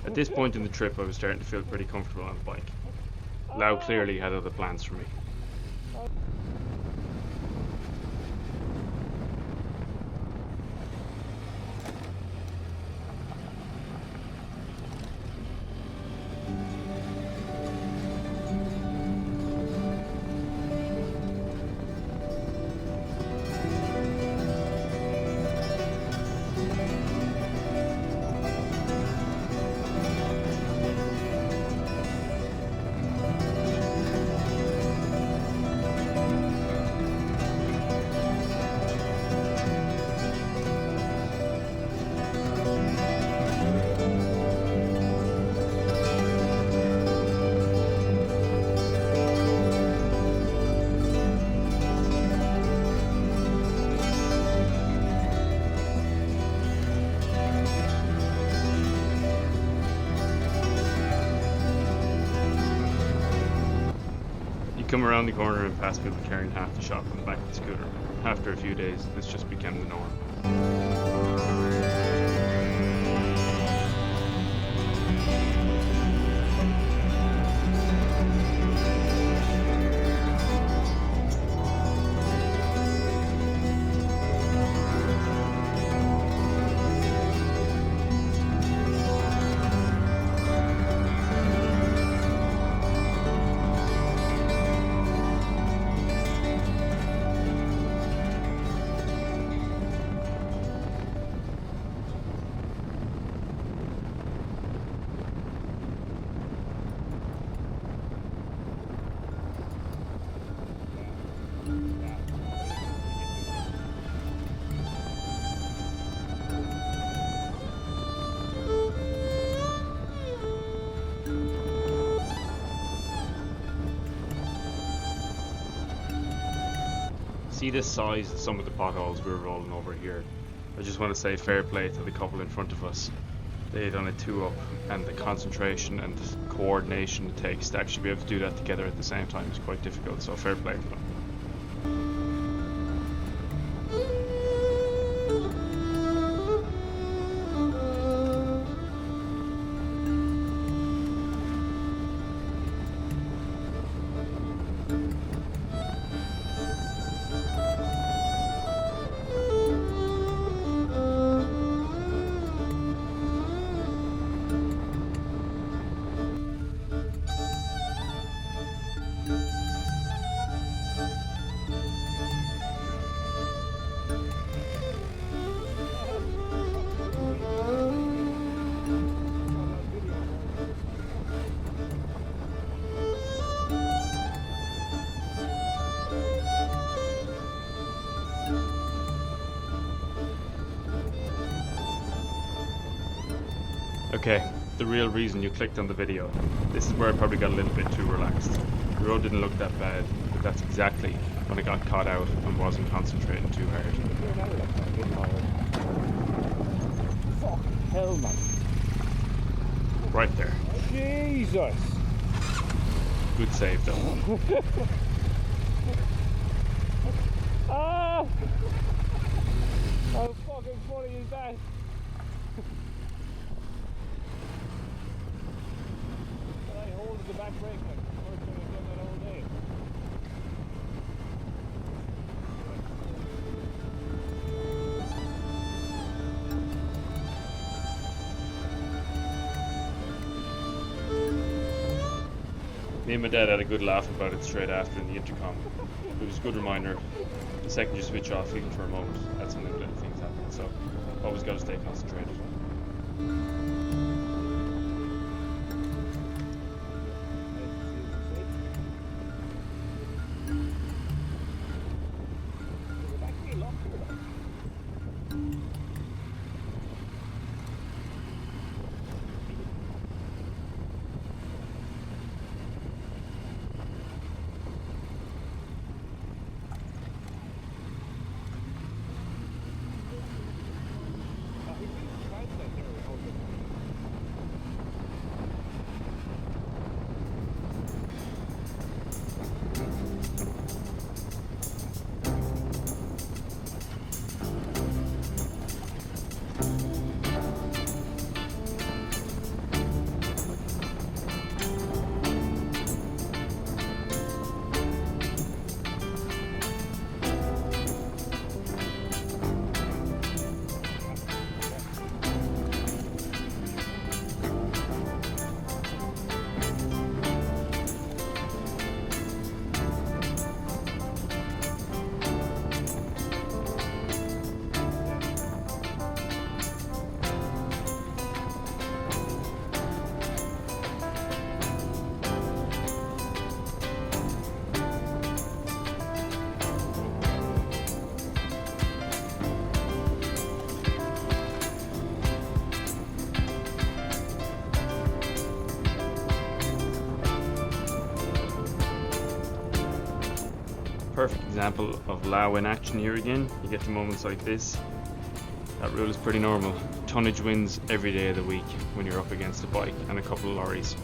At this point in the trip, I was starting to feel pretty comfortable on the bike. Lau clearly had other plans for me. Come around the corner and pass people carrying half the shop on the back of the scooter. After a few days, this just became the norm. See the size of some of the potholes we were rolling over here. I just want to say fair play to the couple in front of us. They done a 2-up, and the concentration and the coordination it takes to actually be able to do that together at the same time is quite difficult, so fair play to them. Okay, the real reason you clicked on the video. This is where I probably got a little bit too relaxed. The road didn't look that bad, but that's exactly when I got caught out and wasn't concentrating too hard. Fucking hell, man. Right there. Jesus! Good save though. Ah! How fucking funny is that? I hold the back brake like the first time I've done that all day. Me and my dad had a good laugh about it straight after in the intercom. It was a good reminder. The second you switch off even for a moment, that's when the little things happen. So always got to stay concentrated. perfect example of Lao in action here again. You get to moments like this. That rule is pretty normal. Tonnage wins every day of the week when you're up against a bike and a couple of lorries.